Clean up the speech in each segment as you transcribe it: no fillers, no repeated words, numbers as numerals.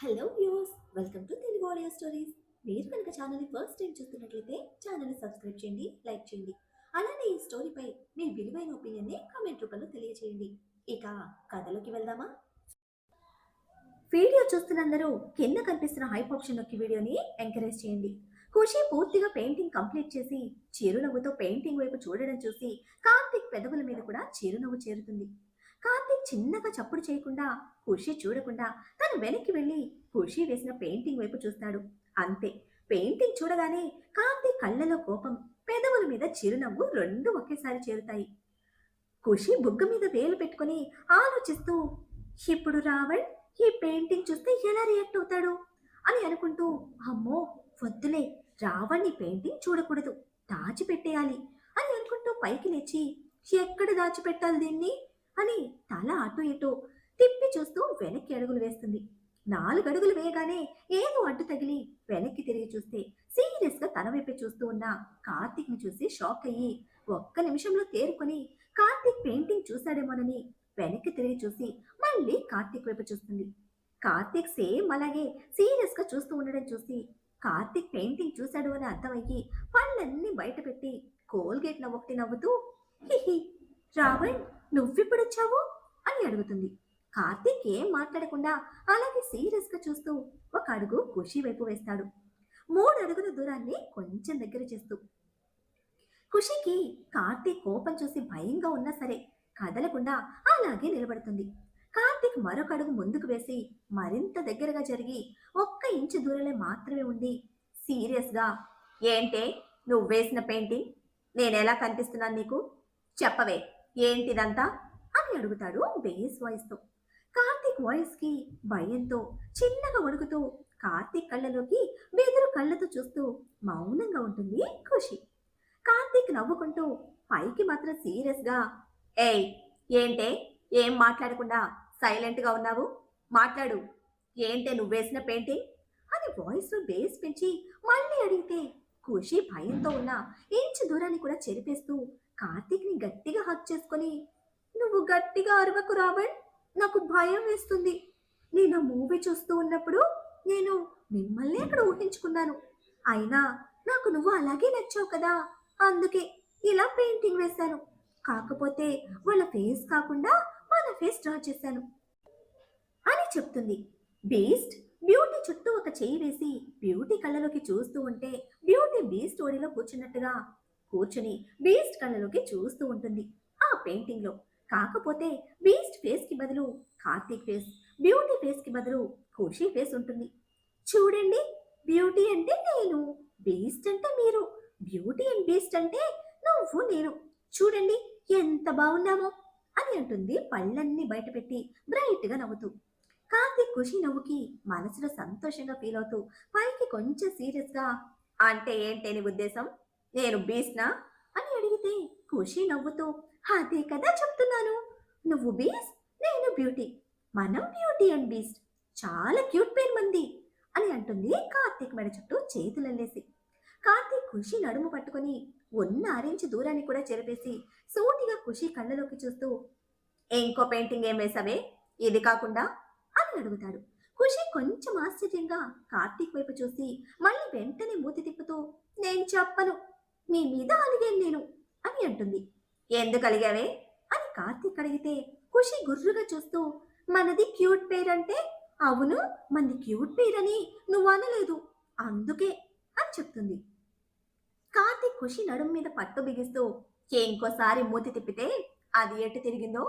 Hello viewers, welcome to Telugu audio stories. మీరు కనుక ఛానల్ని ఫస్ట్ టైం చూస్తున్నట్లయితే ఛానల్ని సబ్స్క్రైబ్ చేయండి, లైక్ చేయండి. అలానే ఈ స్టోరీపై మీ విలువైన ఒపీనియన్ని కామెంట్ రూపంలో తెలియచేయండి. ఇక కథలోకి వెళ్దామా? వీడియో చూస్తున్నందరూ కింద కనిపిస్తున్న హైప్ ఆప్షన్ నొక్కి వీడియోని ఎంకరేజ్ చేయండి. ఖుషి పూర్తిగా పెయింటింగ్ కంప్లీట్ చేసి చిరునవ్వుతో పెయింటింగ్ వైపు చూడడం చూసి కార్తిక్ పెదవుల మీద కూడా చిరునవ్వు చేరుతుంది. కార్తిక్ చిన్నగా చప్పుడు చేయకుండా, ఖుషి చూడకుండా తను వెనక్కి వెళ్ళి ఖుషి వేసిన పెయింటింగ్ వైపు చూస్తాడు. అంతే, పెయింటింగ్ చూడగానే కార్తిక్ కళ్ళలో కోపం, పెదవుల మీద చిరునవ్వు రెండు ఒకేసారి చేరుతాయి. ఖుషి బుగ్గ మీద వేలు పెట్టుకుని ఆలోచిస్తూ, ఇప్పుడు రావణ్ ఈ పెయింటింగ్ చూస్తే ఎలా రియాక్ట్ అవుతాడు అని అనుకుంటూ, అమ్మో వద్దులే, రావణ్ ఈ పెయింటింగ్ చూడకూడదు, దాచిపెట్టేయాలి అని అనుకుంటూ పైకి లేచి ఎక్కడ దాచిపెట్టాలి దీన్ని అని తల అటు ఇటు తిప్పి చూస్తూ వెనక్కి అడుగులు వేస్తుంది. 4 అడుగులు వేయగానే ఏదో అడ్డు తగిలి వెనక్కి తిరిగి చూస్తే సీరియస్ గా తన వైపే చూస్తూ ఉన్న కార్తిక్ ని చూసి షాక్ అయ్యి ఒక్క నిమిషంలో తేరుకొని కార్తిక్ పెయింటింగ్ చూశాడేమోనని వెనక్కి తిరిగి చూసి మళ్ళీ కార్తిక్ వైపు చూస్తుంది. కార్తిక్ సేమ్ అలాగే సీరియస్ గా చూస్తూ ఉండడం చూసి కార్తిక్ పెయింటింగ్ చూశాడు అని అర్థమయ్యి పళ్ళన్నీ బయట పెట్టి కోల్గేట్ ఒకటి నవ్వుతూ, హిహి రావణ్ నువ్విప్పుడొచ్చావు అని అడుగుతుంది. కార్తీక్ ఏం మాట్లాడకుండా అలాగే సీరియస్ గా చూస్తూ ఒక అడుగు ఖుషి వైపు వేస్తాడు. 3 అడుగుల దూరాన్ని కొంచెం దగ్గర చేస్తూ. ఖుషికి కార్తీక్ కోపం చూసి భయంగా ఉన్నా సరే కదలకుండా అలాగే నిలబడుతుంది. కార్తీక్ మరొక అడుగు ముందుకు వేసి మరింత దగ్గరగా జరిగి 1 ఇంచు దూరంలో మాత్రమే ఉండి సీరియస్ గా, ఏంటే నువ్వు వేసిన పెయింటింగ్ నేనెలా కనిపిస్తున్నాను నీకు, చెప్పవే ఏంటిదంతా అని అడుగుతాడు బేస్ వాయిస్ తో. కార్తీక్ వాయిస్ కి భయంతో చిన్నగా వణుకుతూ కార్తీక్ కళ్ళలోకి బెదురు కళ్ళతో చూస్తూ మౌనంగా ఉంటుంది ఖుషి. కార్తీక్ నవ్వుకుంటూ పైకి మాత్రం సీరియస్ గా, ఏయ్ ఏంటే ఏం మాట్లాడకుండా సైలెంట్ గా ఉన్నావు, మాట్లాడు, ఏంటే నువ్వేసిన పెయింటింగ్ అని వాయిస్ లో బేస్ పెంచి మళ్ళీ అడిగితే ఖుషి భయంతో ఉన్న ఇంచు దూరాన్ని కూడా చెరిపేస్తూ కార్తీక్ ని గట్టిగా హక్ చేసుకొని, నువ్వు గట్టిగా అరవకు రావణ్, నాకు భయం వేస్తుంది. నేను మూవీ చూస్తూ ఉన్నప్పుడు నేను మిమ్మల్ని అక్కడ ఊహించుకున్నాను. అయినా నాకు నువ్వు అలాగే నచ్చావు కదా, అందుకే ఇలా పెయింటింగ్ వేశాను. కాకపోతే వాళ్ళ ఫేస్ కాకుండా మన ఫేస్ డ్రా చేశాను అని చెప్తుంది. బీస్ట్ బ్యూటీ చుట్టూ ఒక చెయ్యి వేసి బ్యూటీ కళ్ళలోకి చూస్తూ ఉంటే బ్యూటీ బీస్ట్ ఓడిలో కూర్చున్నట్టుగా కూర్చుని బీస్ట్ కళ్ళలోకి చూస్తూ ఉంటుంది ఆ పెయింటింగ్ లో. కాకపోతే బీస్ట్ ఫేస్ కి బదులు కార్తీక్ ఫేస్, బ్యూటీ ఫేస్ కి బదులు ఖుషి ఫేస్ ఉంటుంది. చూడండి, బ్యూటీ అంటే నేను, బీస్ట్ అంటే మీరు, బ్యూటీ అండ్ బీస్ట్ అంటే నువ్వు నేను, చూడండి ఎంత బాగున్నామో అని అంటుంది పళ్ళన్నీ బయటపెట్టి బ్రైట్ గా నవ్వుతూ. కార్తీక్ ఖుషి నవ్వుకి మనసులో సంతోషంగా ఫీల్ అవుతూ పైకి కొంచెం సీరియస్ గా, అంటే ఏంటి నీ ఉద్దేశం, నేను బీస్నా అని అడిగితే ఖుషి నవ్వుతూ, అదే కదా చెప్తున్నాను, నువ్వు బీస్ నేను బ్యూటీ, మనం బ్యూటీ అండ్ బీస్ట్, చాలా క్యూట్ పేరు మంది అని అంటుంది కార్తీక్ మెడ చుట్టూ చేతులల్లేసి. కార్తీక్ ఖుషి నడుము పట్టుకుని ఉన్న 6 ఇంచు దూరాన్ని కూడా చెరిపేసి సూటిగా ఖుషి కళ్ళలోకి చూస్తూ, ఇంకో పెయింటింగ్ ఏం వేసావే ఇది కాకుండా అని అడుగుతాడు. ఖుషి కొంచెం ఆశ్చర్యంగా కార్తీక్ వైపు చూసి మళ్ళీ వెంటనే మూతి తిప్పుతూ, నేను చెప్పను, మీ మీద అలిగాను నేను అని అంటుంది. ఎందుకు అలిగావే అని కార్తీక్ అడిగితే ఖుషి గుర్రుగా చూస్తూ, మనది క్యూట్ పేరంటే, అవును మనది క్యూట్ పేరని నువ్వు అనలేదు అందుకే అని చెప్తుంది. కార్తీక్ ఖుషి నడుము మీద పట్టు బిగిస్తూ, ఇంకోసారి మూతి తిప్పితే అది ఎటు తిరిగిందో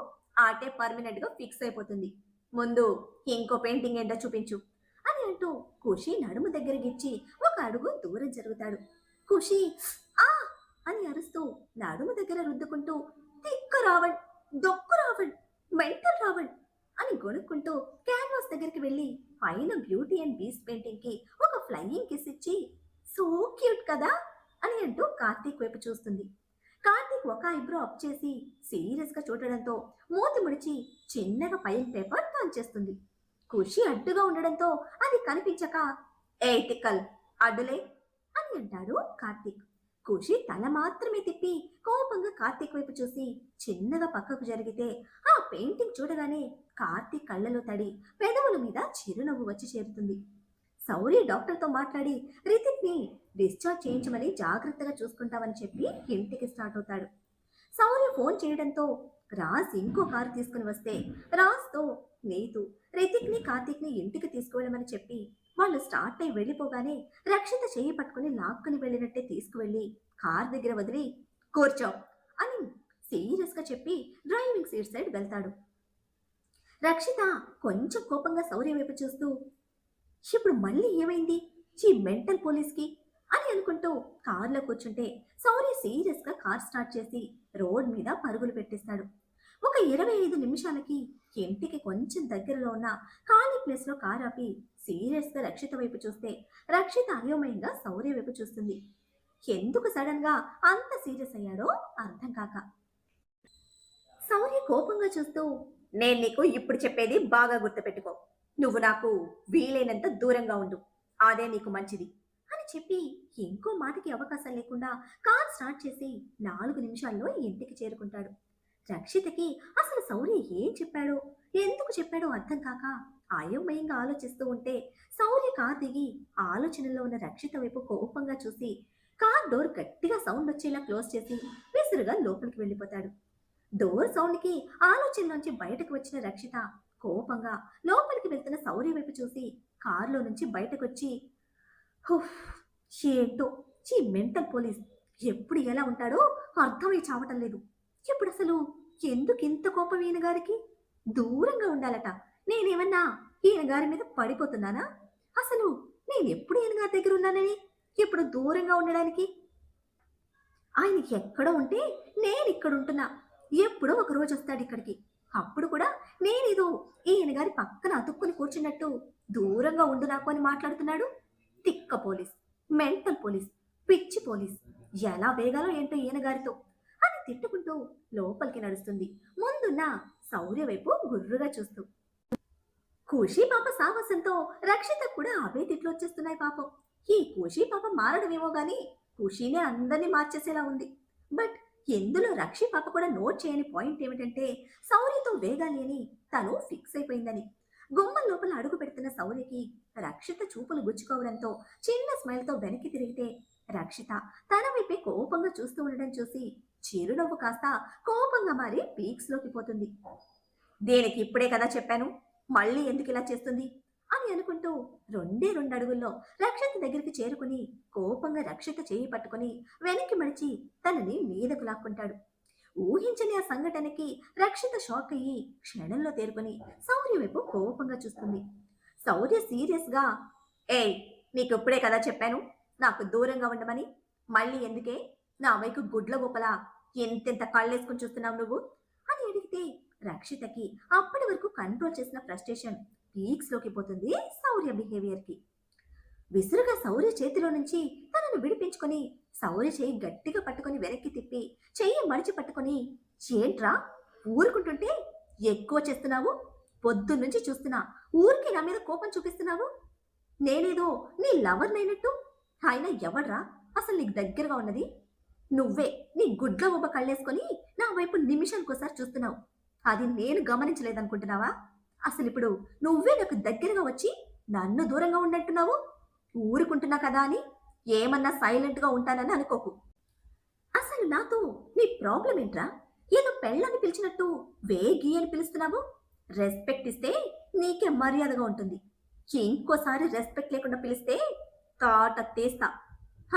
ఆటే పర్మనెంట్ గా ఫిక్స్ అయిపోతుంది, ముందు ఇంకో పెయింటింగ్ ఏంటో చూపించు అని అంటూ ఖుషి నడుము దగ్గరగిచ్చి ఒక అడుగు దూరం జరుగుతాడు. ఖుషి ఆ అని అరుస్తూ నడుము దగ్గర రుద్దుకుంటూ, తిక్క రావణ్, దొక్కు రావణ్, మెంటల్ రావణ్ అని గొనుక్కుంటూ క్యాన్వాస్ దగ్గరికి వెళ్ళి పైన బ్యూటీ అండ్ బీస్ట్ పెయింటింగ్ కి ఒక ఫ్లయింగ్ కిస్ ఇచ్చి, సో క్యూట్ కదా అని అంటూ కార్తీక్ వైపు చూస్తుంది. కార్తీక్ ఒక ఐబ్రో అప్ చేసి సీరియస్ గా చూడడంతో మూతి ముడిచి చిన్నగా పైన పేపర్ టర్న్ చేస్తుంది. ఖుషి అడ్డుగా ఉండడంతో అది కనిపించక, ఏ తిక్కల్ అడ్డులే అని అంటాడు కార్తీక్. ఖుషి తల మాత్రమే తిప్పి కోపంగా కార్తీక్ వైపు చూసి చిన్నగా పక్కకు జరిగితే ఆ పెయింటింగ్ చూడగానే కార్తీక్ కళ్ళలో తడి పెదవుల మీద చిరునవ్వు వచ్చి చేరుతుంది. సౌరి డాక్టర్తో మాట్లాడి రితిక్ని డిశ్చార్జ్ చేయించమని జాగ్రత్తగా చూసుకుంటామని చెప్పి ఇంటికి స్టార్ట్ అవుతాడు. సౌర్య ఫోన్ చేయడంతో రాజ్ ఇంకో కారు తీసుకుని వస్తే రాజ్తో నీతు రితిక్ని కార్తీక్ని ఇంటికి తీసుకువెళ్ళమని చెప్పి వాళ్ళు స్టార్ట్ అయి వెళ్ళిపోగానే రక్షిత చెయ్యి పట్టుకుని లాక్కుని వెళ్ళినట్టే తీసుకువెళ్ళి కార్ దగ్గర వదిలి కూర్చో అని సీరియస్గా చెప్పి డ్రైవింగ్ సీట్ సైడ్ వెళ్తాడు. రక్షిత కొంచెం కోపంగా సౌర్య వైపు చూస్తూ ఇప్పుడు మళ్ళీ ఏమైంది ఈ మెంటల్ పోలీస్కి అని అనుకుంటూ కార్లో కూర్చుంటే సౌర్య సీరియస్గా కార్ స్టార్ట్ చేసి రోడ్ మీద పరుగులు పెట్టిస్తాడు. ఒక 25 నిమిషాలకి ఇంటికి కొంచెం దగ్గరలో ఉన్న ఖాళీ ప్లేస్లో కార్ ఆపి సీరియస్గా రక్షిత వైపు చూస్తే రక్షిత అయోమయంగా సౌర్య వైపు చూస్తుంది. ఎందుకు సడన్ గా అంత సీరియస్ అయ్యాడో అర్థం కాక సౌర్య కోపంగా చూస్తూ నేను నీకు ఇప్పుడు చెప్పేది బాగా గుర్తుపెట్టుకో. నువ్వు నాకు వీలైనంత దూరంగా ఉండు, అదే నీకు మంచిది అని చెప్పి ఇంకో మాటకి అవకాశం లేకుండా కార్ స్టార్ట్ చేసి 4 నిమిషాల్లో ఇంటికి చేరుకుంటాడు. రక్షితకి అసలు సౌర్య ఏం చెప్పాడో ఎందుకు చెప్పాడో అర్థం కాక అయోమయంగా ఆలోచిస్తూ ఉంటే సౌర్య కార్ దిగి ఆలోచనలో ఉన్న రక్షిత వైపు కోపంగా చూసి కార్ డోర్ గట్టిగా సౌండ్ వచ్చేలా క్లోజ్ చేసి విసురుగా లోపలికి వెళ్ళిపోతాడు. డోర్ సౌండ్కి ఆలోచనలోంచి బయటకు వచ్చిన రక్షిత కోపంగా లోపలికి వెళ్తున్న సౌర్య వైపు చూసి కారులో నుంచి బయటకొచ్చి ఏంటో ఈ మెంటల్ పోలీస్ ఎప్పుడు ఎలా ఉంటాడో అర్థమై చావటం లేదు. ఇప్పుడు అసలు ఎందుకు ఇంత కోపం ఈయన గారికి? దూరంగా ఉండాలట. నేనేమన్నా ఈయన గారి మీద పడిపోతున్నానా? అసలు నేను ఎప్పుడు ఈయన గారి దగ్గర ఉన్నానని ఇప్పుడు దూరంగా ఉండడానికి? ఆయన ఎక్కడో ఉంటే నేను ఇక్కడ ఉంటున్నా. ఎప్పుడో ఒక రోజు వస్తాడు ఇక్కడికి. అప్పుడు కూడా నేనేదో ఈయన గారి పక్కన అతుక్కుని కూర్చున్నట్టు దూరంగా ఉండు నాకు అని మాట్లాడుతున్నాడు. తిక్క పోలీస్, మెంటల్ పోలీస్, పిచ్చి పోలీస్, ఎలా వేగాలో ఏంటో ఈయన గారితో అని తిట్టుకుంటూ లోపలికి నడుస్తుంది, ముందున్న సౌర్య వైపు గుర్రుగా చూస్తూ. ఖుషి పాప సాహసంతో రక్షిత కూడా అవే తిట్లు వచ్చేస్తున్నాయి పాపం. ఈ ఖుషి పాప మారడమేమో గాని ఖుషినే అందరినీ మార్చేసేలా ఉంది. బట్ ఎందులో రక్షి పాప కూడా నోట్ చేయని పాయింట్ ఏమిటంటే సౌర్యతో వేగాలి అని తను ఫిక్స్ అయిపోయిందని. గుమ్మం లోపల అడుగు పెడుతున్న సౌర్యకి రక్షిత చూపులు గుచ్చుకోవడంతో చిన్న స్మైల్తో వెనక్కి తిరిగితే రక్షిత తన వైపే కోపంగా చూస్తూ ఉండడం చూసి చిరునవ్వు కాస్త కోపంగా మారి పీక్స్ లోకి పోతుంది. దేనికి ఇప్పుడే కదా చెప్పాను, మళ్ళీ ఎందుకు ఇలా చేస్తుంది అని అనుకుంటూ 2 అడుగుల్లో రక్షిత దగ్గరికి చేరుకుని కోపంగా రక్షిత చేయి పట్టుకుని వెనక్కి మడిచి తనని మీదకు లాక్కుంటాడు. ఊహించని ఆ సంఘటనకి రక్షిత షాక్ అయ్యి క్షణంలో తేరుకుని సౌర్య వైపు కోపంగా చూస్తుంది. సౌర్య సీరియస్ గా ఏయ్, నీకు ఇప్పుడే కదా చెప్పాను నాకు దూరంగా ఉండమని, మళ్ళీ ఎందుకే నా వైపు గుడ్ల గోపల ఎంతెంత కళ్ళేసుకుని చూస్తున్నావు నువ్వు అని అడిగితే రక్షితకి అప్పటి వరకు కంట్రోల్ చేసిన ఫ్రస్ట్రేషన్ పీక్స్ లోకి పోతుంది సౌర్య బిహేవియర్ కి. విసురుగా సౌర్య చేతిలో నుంచి తనను విడిపించుకొని సౌర్య చెయ్యి గట్టిగా పట్టుకొని వెనక్కి తిప్పి చెయ్యి మడిచి పట్టుకొని ఏంట్రా ఊరుకుంటుంటే ఎక్కువ చేస్తున్నావు, పొద్దున్నుంచి చూస్తున్నా ఊరికి నా మీద కోపం చూపిస్తున్నావు. నేనేదో నీ లవర్ నైనట్టు. ఆయన ఎవడ్రా అసలు నీకు దగ్గరగా ఉన్నది? నువ్వే నీ గుడ్ల ఉబ్బ కళ్ళేసుకొని నా వైపు నిమిషానికోసారి చూస్తున్నావు. అది నేను గమనించలేదనుకుంటున్నావా? అసలు ఇప్పుడు నువ్వే నాకు దగ్గరగా వచ్చి నన్ను దూరంగా ఉన్నట్టున్నావు. ఊరుకుంటున్నా కదా అని ఏమన్నా సైలెంట్గా ఉంటానని అనుకోకు. అసలు నాతో నీ ప్రాబ్లం ఏంట్రా? ఏదో పెళ్ళని పిలిచినట్టు వేగి అని పిలుస్తున్నావు. రెస్పెక్ట్ ఇస్తే నీకే మర్యాదగా ఉంటుంది. ఇంకోసారి రెస్పెక్ట్ లేకుండా పిలిస్తే తాట తీస్తా.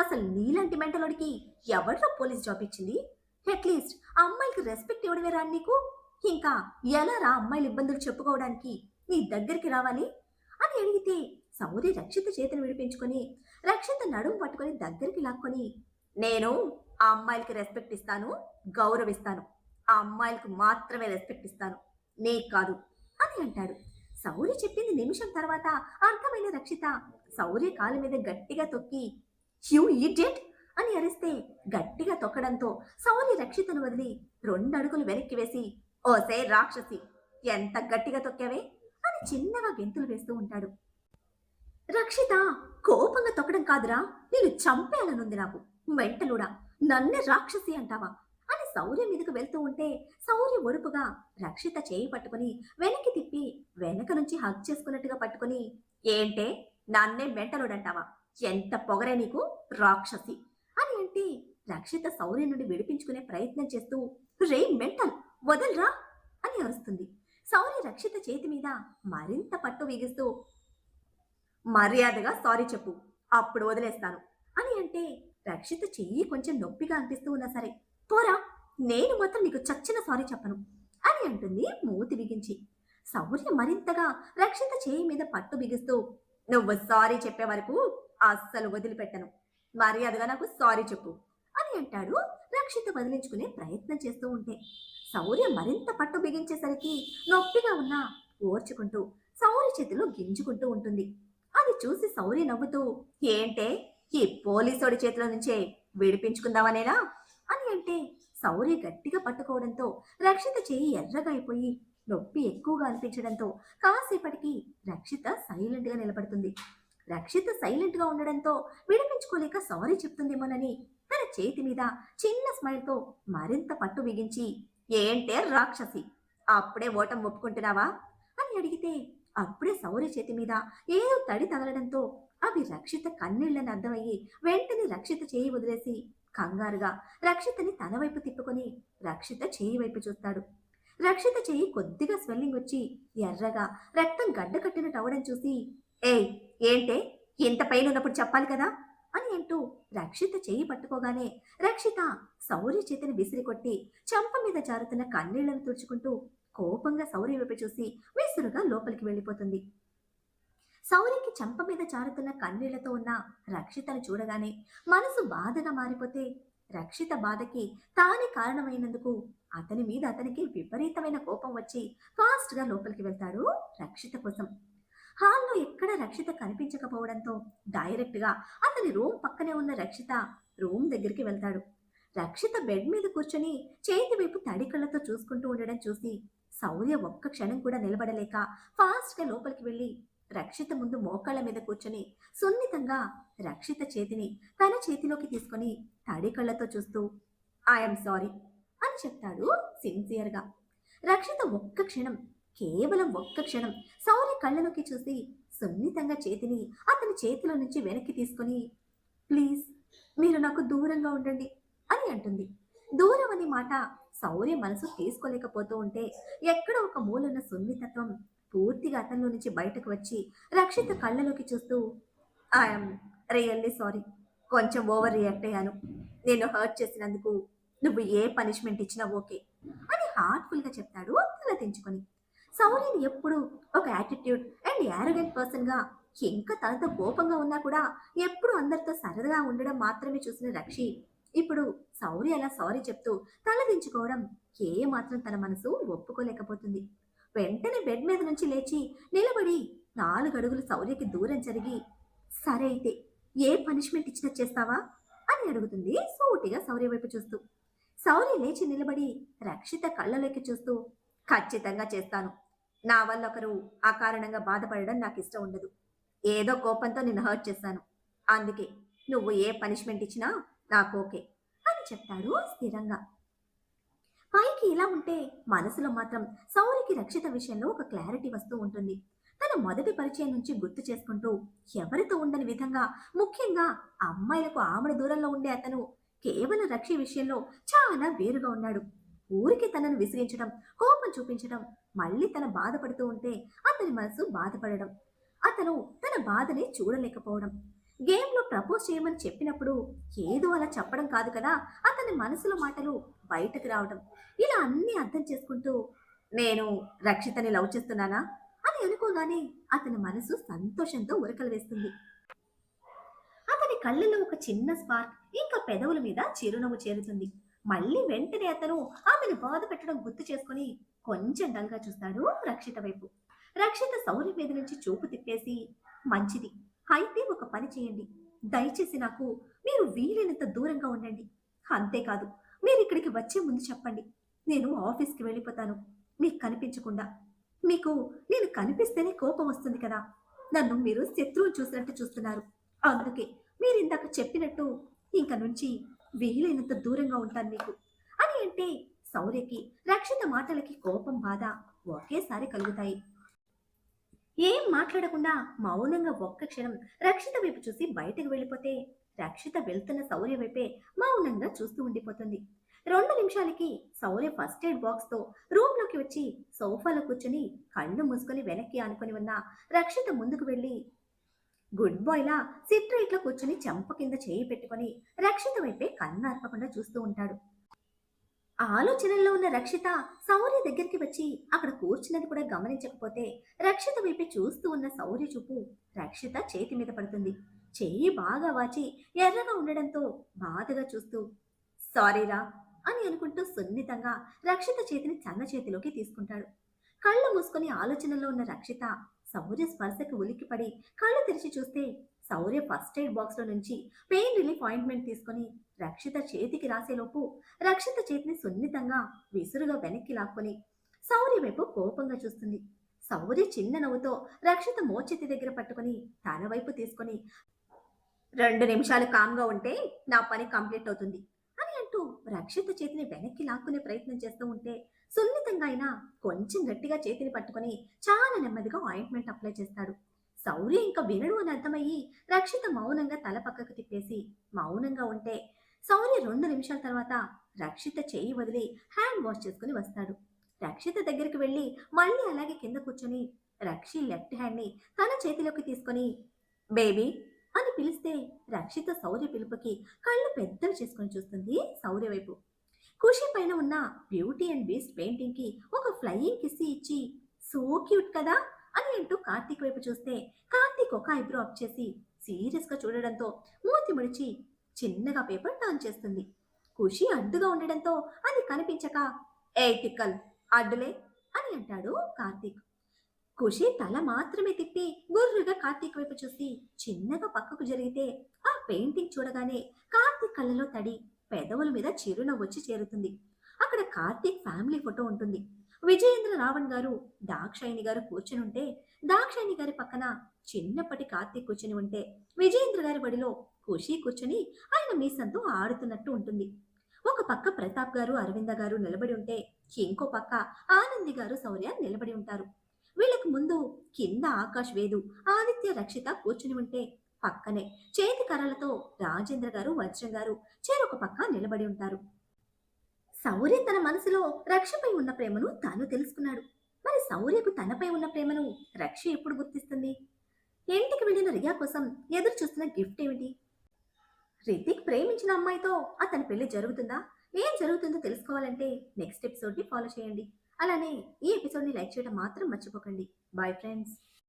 అసలు నీలాంటి మెంటలోడికి ఎవడ్రా పోలీస్ జాబ్ ఇచ్చింది? అట్లీస్ట్ అమ్మాయికి రెస్పెక్ట్ ఇవ్వడమే రా నీకు. ఇంకా ఎలా రా అమ్మాయిల ఇబ్బందులు చెప్పుకోవడానికి నీ దగ్గరికి రావాలి అని అడిగితే సౌర్య రక్షిత చేతిని విడిపించుకొని రక్షిత నడుము పట్టుకొని దగ్గరికి లాక్కొని నేను ఆ అమ్మాయిలకి రెస్పెక్ట్ ఇస్తాను, గౌరవిస్తాను. ఆ అమ్మాయిలకు మాత్రమే రెస్పెక్ట్ ఇస్తాను, నీకు కాదు అని అంటాడు. సౌర్య చెప్పింది నిమిషం తర్వాత అర్థమైన రక్షిత సౌర్య కాలు మీద గట్టిగా తొక్కి యూ ఈడియట్ అని అరిస్తే గట్టిగా తొక్కడంతో సౌర్య రక్షితను వదిలి 2 అడుగులు వెనక్కి వేసి ఓసే రాక్షసి, ఎంత గట్టిగా తొక్కావే అని చిన్నగా గెంతులు వేస్తూ ఉంటాడు. రక్షిత కోపంగా తొక్కడం కాదురా, నేను చంపేయాలనుంది నాకు, మెంటలుడా, నన్నే రాక్షసి అంటావా అని శౌర్య మీదకు వెళ్తూ ఉంటే శౌర్య ఒడుపుగా రక్షిత చేయి పట్టుకుని వెనక్కి తిప్పి వెనక నుంచి హగ్ చేసుకున్నట్టుగా పట్టుకుని, ఏంటే నన్నే మెంటలుడంటావా, ఎంత పొగరే నీకు రాక్షసి అని అంటే రక్షిత శౌర్య నుండి విడిపించుకునే ప్రయత్నం చేస్తూ, రే మెంటల్, వదల్రా అని అరుస్తుంది. శౌర్య రక్షిత చేతి మీద మరింత పట్టు బిగిస్తూ, మర్యాదగా సారీ చెప్పు, అప్పుడు వదిలేస్తాను అని అంటే రక్షిత చెయ్యి కొంచెం నొప్పిగా అనిపిస్తూ ఉన్నా సరే, పోరా, నేను మాత్రం నీకు చచ్చిన సారీ చెప్పను అని అంటుంది మూతి బిగించి. శౌర్య మరింతగా రక్షిత చేయి మీద పట్టు బిగిస్తూ, నువ్వు సారీ చెప్పే వరకు అస్సలు వదిలిపెట్టను, మర్యాదగా నాకు సారీ చెప్పు అని అంటాడు రక్షిత వదిలించుకునే ప్రయత్నం చేస్తూ ఉంటే. శౌర్య మరింత పట్టు బిగించేసరికి నొప్పిగా ఉన్నా ఓర్చుకుంటూ శౌర్య చేతిలో గింజుకుంటూ ఉంటుంది. అది చూసి శౌర్య నవ్వుతూ, ఏంటే ఈ పోలీసోడి చేతిలో నుంచే విడిపించుకుందామనేనా అని అంటే శౌర్య గట్టిగా పట్టుకోవడంతో రక్షిత చేయి ఎర్రగా అయిపోయి నొప్పి ఎక్కువగా అనిపించడంతో కాసేపటికి రక్షిత సైలెంట్ గా నిలబడుతుంది. రక్షిత సైలెంట్ గా ఉండడంతో విడిపించుకోలేక సారీ చెప్తుందేమోనని తన చేతి మీద చిన్న స్మైల్ తో మరింత పట్టు బిగించి, ఏంటే రాక్షసి, అప్పుడే ఓటం ఒప్పుకుంటున్నావా అని అడిగితే అప్పుడే శౌర్య చేతి మీద ఏదో తడి తగలడంతో అవి రక్షిత కన్నీళ్లని అర్థమయ్యి వెంటనే రక్షిత చేయి వదిలేసి కంగారుగా రక్షితని తన వైపు తిప్పుకొని రక్షిత చేయి వైపు చూస్తాడు. రక్షిత చేయి కొద్దిగా స్వెల్లింగ్ వచ్చి ఎర్రగా రక్తం గడ్డ కట్టినట్టు అవడం చూసి, ఏయ్ ఏంటే, ఇంత పెయిన్ ఉన్నప్పుడు చెప్పాలి కదా అని అంటూ రక్షిత చేయి పట్టుకోగానే రక్షిత శౌర్య చేతిని విసిరి కొట్టి చెంప మీద జారుతున్న కన్నీళ్లను తుడుచుకుంటూ కోపంగా శౌర్య వైపు చూసి విసురుగా లోపలికి వెళ్ళిపోతుంది. శౌర్యకి చెంప మీద జారుతున్న కన్నీళ్లతో ఉన్న రక్షితను చూడగానే మనసు బాధగా మారిపోతే రక్షిత బాధకి తానే కారణమైనందుకు అతని మీద అతనికి విపరీతమైన కోపం వచ్చి ఫాస్ట్ గా లోపలికి వెళ్తాడు రక్షిత కోసం. హాల్లో ఎక్కడ రక్షిత కనిపించకపోవడంతో డైరెక్ట్ గా అతని రూమ్ పక్కనే ఉన్న రక్షిత రూమ్ దగ్గరికి వెళ్తాడు. రక్షిత బెడ్ మీద కూర్చొని చేతి వైపు తడి కళ్ళతో చూసుకుంటూ ఉండడం చూసి శౌర్య ఒక్క క్షణం కూడా నిలబడలేక ఫాస్ట్ గా లోపలికి వెళ్లి రక్షిత ముందు మోకాళ్ళ మీద కూర్చొని సున్నితంగా రక్షిత చేతిని తన చేతిలోకి తీసుకొని తడి కళ్ళతో చూస్తూ, ఐఎమ్ సారీ అని చెప్తాడు సిన్సియర్ గా. రక్షిత ఒక్క క్షణం, కేవలం ఒక్క క్షణం శౌర్య కళ్ళలోకి చూసి సున్నితంగా చేతిని అతని చేతిలో నుంచి వెనక్కి తీసుకొని, ప్లీజ్ మీరు నాకు దూరంగా ఉండండి అని అంటుంది. దూరం అనే మాట శౌర్య మనసు తీసుకోలేకపోతూ ఉంటే ఎక్కడో ఒక మూలన్న సున్నితత్వం పూర్తిగా అతనిలో నుంచి బయటకు వచ్చి రక్షిత కళ్ళలోకి చూస్తూ, ఐఎమ్ రియల్లీ సారీ, కొంచెం ఓవర్ రియాక్ట్ అయ్యాను, నేను హర్ట్ చేసినందుకు నువ్వు ఏ పనిష్మెంట్ ఇచ్చినా ఓకే అని హార్ట్ఫుల్ గా చెప్తాడు తల దించుకొని. శౌర్యని ఎప్పుడు ఒక యాటిట్యూడ్ అండ్ యారగెంట్ పర్సన్ గా, ఇంకా తనతో కోపంగా ఉన్నా కూడా ఎప్పుడు అందరితో సరదాగా ఉండడం మాత్రమే చూసిన రక్షి ఇప్పుడు శౌర్య అలా సారీ చెప్తూ తలదించుకోవడం ఏ మాత్రం తన మనసు ఒప్పుకోలేకపోతుంది. వెంటనే బెడ్ మీద నుంచి లేచి నిలబడి 4 అడుగులు శౌర్యకి దూరం జరిగి, సరే అయితే ఏ పనిష్మెంట్ ఇచ్చినా చేస్తావా అని అడుగుతుంది సూటిగా శౌర్య వైపు చూస్తూ. శౌర్య లేచి నిలబడి రక్షిత కళ్ళలోకి చూస్తూ, ఖచ్చితంగా చేస్తాను, నా వల్ల ఒకరు అకారణంగా బాధపడడం నాకు ఇష్టం ఉండదు, ఏదో కోపంతో నిన్ను హర్ట్ చేశాను, అందుకే నువ్వు ఏ పనిష్మెంట్ ఇచ్చినా నాకు ఓకే అని చెప్తాడు స్థిరంగా. పైకి ఇలా ఉంటే మనసులో మాత్రం శౌర్యకి రక్షిత విషయంలో ఒక క్లారిటీ వస్తూ ఉంటుంది. తన మొదటి పరిచయం నుంచి గుర్తు చేసుకుంటూ ఎవరితో ఉండని విధంగా, ముఖ్యంగా అమ్మాయిలకు ఆమెడ దూరంలో ఉండే అతను కేవలం రక్షి విషయంలో చాలా వేరుగా ఉన్నాడు. ఊరికి తనను విసిగించడం, కోపం చూపించడం, మళ్ళీ తన బాధపడుతూ ఉంటే అతని మనసు బాధపడడం, అతను తన బాధని చూడలేకపోవడం, గేమ్ లో ప్రపోజ్ చేయమని చెప్పినప్పుడు ఏదో అలా చెప్పడం కాదు కదా అతని మనసులో మాటలు బయటకు రావడం, ఇలా అన్ని అర్థం చేసుకుంటూ నేను రక్షితని లవ్ చేస్తున్నానా అని అనుకోగానే అతని మనసు సంతోషంతో ఉరకలు వేస్తుంది. అతని కళ్ళల్లో ఒక చిన్న స్పార్క్, ఇంకా పెదవుల మీద చిరునవ్వు చేరుతుంది. మళ్ళీ వెంటనే అతను ఆమెను బాధ పెట్టడం గుర్తు చేసుకుని కొంచెం డల్గా చూస్తాడు రక్షిత వైపు. రక్షిత శౌర్య మీద నుంచి చూపు తిప్పేసి, మంచిది, అయితే ఒక పని చేయండి, దయచేసి నాకు మీరు వీలైనంత దూరంగా ఉండండి, అంతేకాదు మీరు ఇక్కడికి వచ్చే ముందు చెప్పండి, నేను ఆఫీస్కి వెళ్ళిపోతాను మీకు కనిపించకుండా. మీకు నేను కనిపిస్తేనే కోపం వస్తుంది కదా, నన్ను మీరు శత్రువును చూసినట్టు చూస్తున్నారు, అందుకే మీరు ఇందాక చెప్పినట్టు ఇంక నుంచి వీలైనంత దూరంగా ఉంటాను నీకు అని అంటే శౌర్యకి రక్షిత మాటలకి కోపం బాధ ఒకేసారి కలుగుతాయి. ఏం మాట్లాడకుండా మౌనంగా ఒక్క క్షణం రక్షిత వైపు చూసి బయటకు వెళ్ళిపోతే రక్షిత వెళ్తున్న శౌర్య వైపే మౌనంగా చూస్తూ ఉండిపోతుంది. 2 నిమిషాలకి శౌర్య ఫస్ట్ ఎయిడ్ బాక్స్ తో రూమ్ లోకి వచ్చి సోఫాలో కూర్చొని కళ్ళు మూసుకొని వెనక్కి ఆనుకొని ఉన్న రక్షిత ముందుకు వెళ్ళి గుడ్ బాయ్ లా సిట్ రైట్ లో కూర్చొని చెంప కింద చేయి పెట్టుకొని రక్షిత వైపే కన్నార్పకుండా చూస్తూ ఉంటాడు. ఆలోచనల్లో ఉన్న రక్షిత శౌర్య దగ్గరికి వచ్చి అక్కడ కూర్చున్నది కూడా గమనించకపోతే రక్షిత వైపే చూస్తూ ఉన్న శౌర్య చూపు రక్షిత చేతి మీద పడుతుంది. చెయ్యి బాగా వాచి ఎర్రగా ఉండడంతో బాధగా చూస్తూ సారీరా అని అనుకుంటూ సున్నితంగా రక్షిత చేతిని చన్న చేతిలోకి తీసుకుంటాడు. కళ్ళు మూసుకొని ఆలోచనలో ఉన్న రక్షిత శౌర్య స్పర్శకు ఉలిక్కిపడి కళ్ళు తెరిచి చూస్తే శౌర్య ఫస్ట్ ఎయిడ్ బాక్స్ లో నుంచి పెయిన్ రిలీఫ్ ఆయింట్మెంట్ తీసుకొని రక్షిత చేతికి రాసేలోపు రక్షిత చేతిని సున్నితంగా విసురుగా వెనక్కి లాక్కొని శౌర్య వైపు కోపంగా చూస్తుంది. శౌర్య చిన్న నవ్వుతో రక్షిత మోచేతి దగ్గర పట్టుకొని తన వైపు తీసుకొని 2 నిమిషాలు కామ్గా ఉంటే నా పని కంప్లీట్ అవుతుంది అని అంటూ రక్షిత చేతిని వెనక్కి లాక్కునే ప్రయత్నం చేస్తూ ఉంటే సున్నితంగా అయినా కొంచెం గట్టిగా చేతిని పట్టుకొని చాలా నెమ్మదిగా ఆయింట్మెంట్ అప్లై చేస్తాడు. శౌర్య ఇంకా వినడు అని అర్థమయ్యి రక్షిత మౌనంగా తల పక్కకు తిప్పేసి మౌనంగా ఉంటే శౌర్య 2 నిమిషాల తర్వాత రక్షిత చెయ్యి వదిలి హ్యాండ్ వాష్ చేసుకుని వస్తాడు. రక్షిత దగ్గరికి వెళ్ళి మళ్ళీ అలాగే కింద కూర్చొని రక్షి లెఫ్ట్ హ్యాండ్ ని తన చేతిలోకి తీసుకొని బేబీ అని పిలిస్తే రక్షిత శౌర్య పిలుపుకి కళ్ళు పెద్దవి చేసుకొని చూస్తుంది శౌర్య వైపు. ఖుషి పైన ఉన్న బ్యూటీ అండ్ బీస్ట్ పెయింటింగ్ కి ఒక ఫ్లయింగ్ కిస్ ఇచ్చి సో క్యూట్ కదా అని అంటూ కార్తీక్ వైపు చూస్తే కార్తీక్ ఒక ఐబ్రో అప్ చేసి సీరియస్ గా చూడడంతో మూతి ముడిచి చిన్నగా పేపర్ టర్న్ చేస్తుంది. ఖుషి అడ్డుగా ఉండడంతో అది కనిపించక ఏ తిక్కల్ అడ్డులే అని అంటాడు కార్తీక్. ఖుషి తల మాత్రమే తిప్పి గుర్రుగా కార్తీక్ వైపు చూసి చిన్నగా పక్కకు జరిగితే ఆ పెయింటింగ్ చూడగానే కార్తీక్ కళ్ళలో తడి పెదవుల మీద చిరునవ్వు వచ్చి చేరుతుంది. అక్కడ కార్తీక్ ఫ్యామిలీ ఫోటో ఉంటుంది. విజయేంద్ర రావణ్ గారు దాక్షాయిని గారు కూర్చుని ఉంటే దాక్షాయిని గారి పక్కన చిన్నప్పటి కార్తీక్ కూర్చుని ఉంటే విజయేంద్ర గారి బడిలో ఖుషి కూర్చుని ఆయన మీసంతో ఆడుతున్నట్టు ఉంటుంది. ఒక పక్క ప్రతాప్ గారు అరవింద గారు నిలబడి ఉంటే ఇంకో పక్క ఆనంది గారు శౌర్య నిలబడి ఉంటారు. వీళ్ళకు ముందు కింద ఆకాష్ వేదు ఆదిత్య రక్షిత కూర్చుని ఉంటే పక్కనే చేతి కర్రలతో రాజేంద్ర గారు వజ్రం గారు చెరొక పక్క నిలబడి ఉంటారు. శౌర్య తన మనసులో రక్షపై ఉన్న ప్రేమను తాను తెలుసుకున్నాడు. మరి శౌర్యకు తనపై ఉన్న ప్రేమను రక్ష ఎప్పుడు గుర్తిస్తుంది? ఇంటికి వెళ్ళిన రియా కోసం ఎదురు చూస్తున్న గిఫ్ట్ ఏమిటి? రితిక్ ప్రేమించిన అమ్మాయితో అతని పెళ్లి జరుగుతుందా? ఏం జరుగుతుందో తెలుసుకోవాలంటే నెక్స్ట్ ఎపిసోడ్ ని ఫాలో చేయండి. అలానే ఈ ఎపిసోడ్ ని లైక్ చేయడం మాత్రం మర్చిపోకండి. Bye friends.